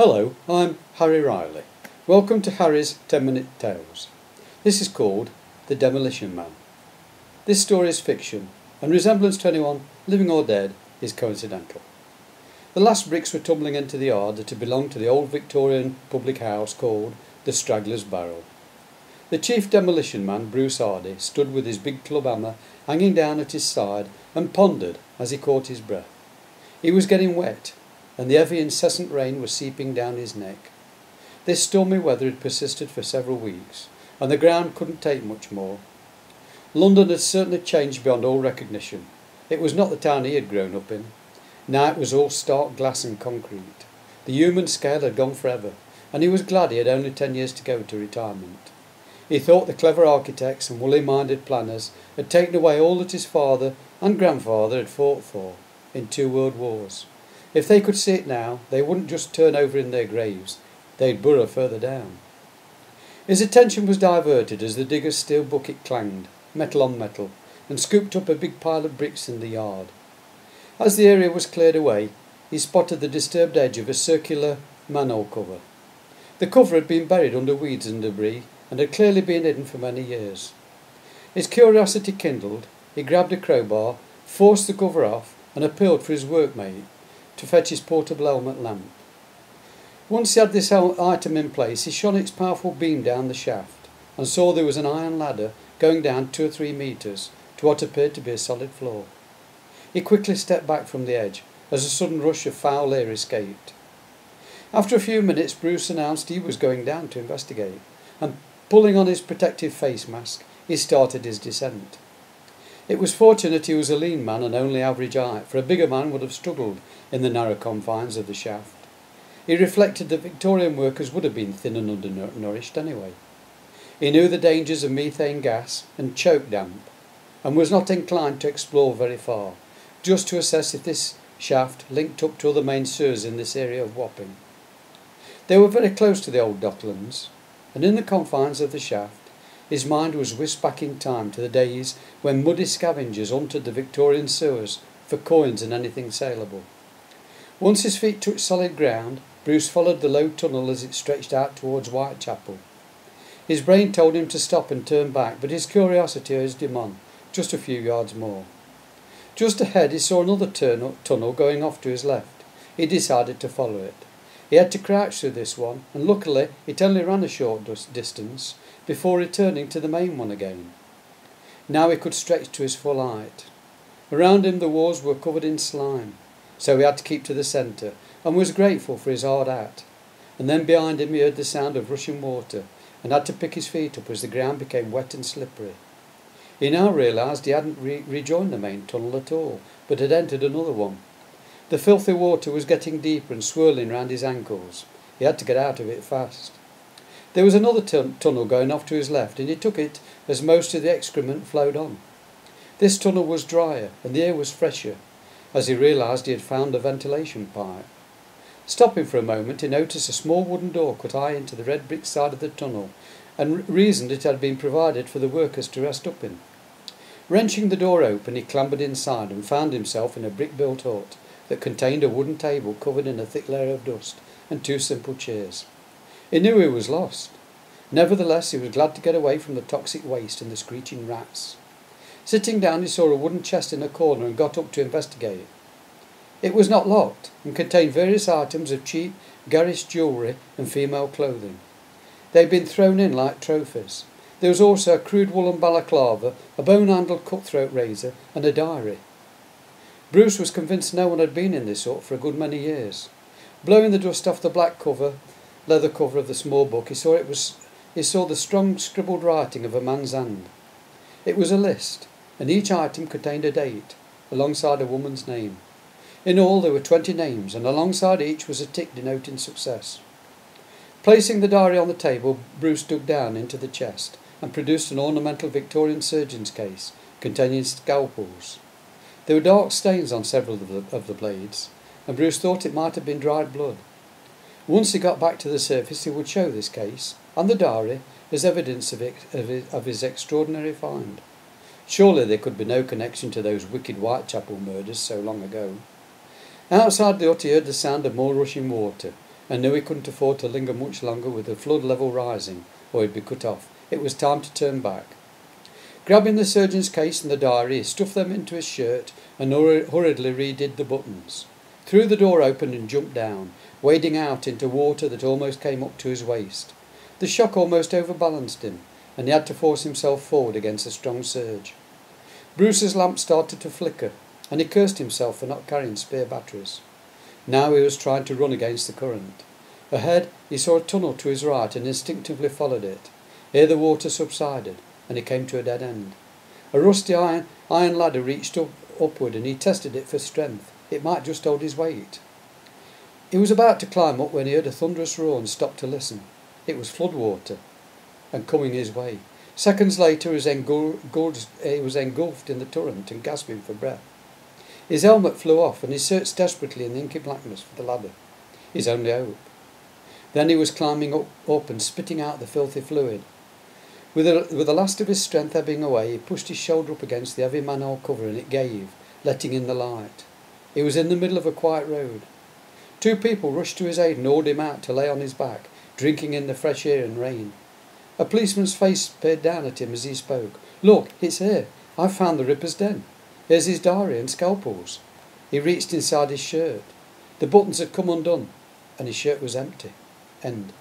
Hello, I'm Harry Riley. Welcome to Harry's 10-Minute Tales. This is called The Demolition Man. This story is fiction, and resemblance to anyone, living or dead, is coincidental. The last bricks were tumbling into the yard that had belonged to the old Victorian public house called the Straggler's Barrel. The chief demolition man, Bruce Hardy, stood with his big club hammer hanging down at his side and pondered as he caught his breath. He was getting wet, and the heavy incessant rain was seeping down his neck. This stormy weather had persisted for several weeks, and the ground couldn't take much more. London had certainly changed beyond all recognition. It was not the town he had grown up in. Now it was all stark glass and concrete. The human scale had gone forever, and he was glad he had only 10 years to go to retirement. He thought the clever architects and woolly-minded planners had taken away all that his father and grandfather had fought for in 2 world wars. If they could see it now, they wouldn't just turn over in their graves, they'd burrow further down. His attention was diverted as the digger's steel bucket clanged, metal on metal, and scooped up a big pile of bricks in the yard. As the area was cleared away, he spotted the disturbed edge of a circular manhole cover. The cover had been buried under weeds and debris, and had clearly been hidden for many years. His curiosity kindled, he grabbed a crowbar, forced the cover off, and appealed for his workmate to fetch his portable helmet lamp. Once he had this item in place, he shone its powerful beam down the shaft, and saw there was an iron ladder going down 2 or 3 metres to what appeared to be a solid floor. He quickly stepped back from the edge as a sudden rush of foul air escaped. After a few minutes, Bruce announced he was going down to investigate, and pulling on his protective face mask, he started his descent. It was fortunate he was a lean man and only average height, for a bigger man would have struggled in the narrow confines of the shaft. He reflected that Victorian workers would have been thin and undernourished anyway. He knew the dangers of methane gas and choke damp, and was not inclined to explore very far, just to assess if this shaft linked up to other main sewers in this area of Wapping. They were very close to the old docklands, and in the confines of the shaft his mind was whisked back in time to the days when muddy scavengers hunted the Victorian sewers for coins and anything saleable. Once his feet touched solid ground, Bruce followed the low tunnel as it stretched out towards Whitechapel. His brain told him to stop and turn back, but his curiosity urged him on, just a few yards more. Just ahead he saw another tunnel going off to his left. He decided to follow it. He had to crouch through this one, and luckily it only ran a short distance before returning to the main one again. Now he could stretch to his full height. Around him the walls were covered in slime, so he had to keep to the centre, and was grateful for his hard hat. And then behind him he heard the sound of rushing water, and had to pick his feet up as the ground became wet and slippery. He now realised he hadn't rejoined the main tunnel at all, but had entered another one. The filthy water was getting deeper and swirling round his ankles. He had to get out of it fast. There was another tunnel going off to his left, and he took it as most of the excrement flowed on. This tunnel was drier, and the air was fresher, as he realised he had found a ventilation pipe. Stopping for a moment, he noticed a small wooden door cut high into the red brick side of the tunnel, and reasoned it had been provided for the workers to rest up in. Wrenching the door open, he clambered inside and found himself in a brick-built hut that contained a wooden table covered in a thick layer of dust and 2 simple chairs. He knew he was lost. Nevertheless, he was glad to get away from the toxic waste and the screeching rats. Sitting down, he saw a wooden chest in a corner and got up to investigate. It was not locked and contained various items of cheap, garish jewellery and female clothing. They had been thrown in like trophies. There was also a crude woolen balaclava, a bone-handled cutthroat razor and a diary. Bruce was convinced no one had been in this hut for a good many years. Blowing the dust off the black leather cover of the small book, he saw the strong scribbled writing of a man's hand. It was a list, and each item contained a date, alongside a woman's name. In all there were 20 names, and alongside each was a tick denoting success. Placing the diary on the table, Bruce dug down into the chest and produced an ornamental Victorian surgeon's case containing scalpels. There were dark stains on several of the blades, and Bruce thought it might have been dried blood. Once he got back to the surface, he would show this case and the diary as evidence of his extraordinary find. Surely there could be no connection to those wicked Whitechapel murders so long ago. Outside the hut he heard the sound of more rushing water, and knew he couldn't afford to linger much longer with the flood level rising, or he'd be cut off. It was time to turn back. Grabbing the surgeon's case and the diary, he stuffed them into his shirt and hurriedly redid the buttons. Threw the door open and jumped down, wading out into water that almost came up to his waist. The shock almost overbalanced him, and he had to force himself forward against a strong surge. Bruce's lamp started to flicker, and he cursed himself for not carrying spare batteries. Now he was trying to run against the current. Ahead he saw a tunnel to his right and instinctively followed it. Here the water subsided, and he came to a dead end. A rusty iron ladder reached upward, and he tested it for strength. It might just hold his weight. He was about to climb up when he heard a thunderous roar and stopped to listen. It was flood water, and coming his way. Seconds later he was engulfed in the torrent and gasping for breath. His helmet flew off, and he searched desperately in the inky blackness for the ladder. His only hope. Then he was climbing up and spitting out the filthy fluid. With the last of his strength ebbing away, he pushed his shoulder up against the heavy manhole cover, and it gave, letting in the light. He was in the middle of a quiet road. Two people rushed to his aid and hauled him out to lay on his back, drinking in the fresh air and rain. A policeman's face peered down at him as he spoke. "Look, it's here. I've found the Ripper's den. Here's his diary and scalpels." He reached inside his shirt. The buttons had come undone, and his shirt was empty. End.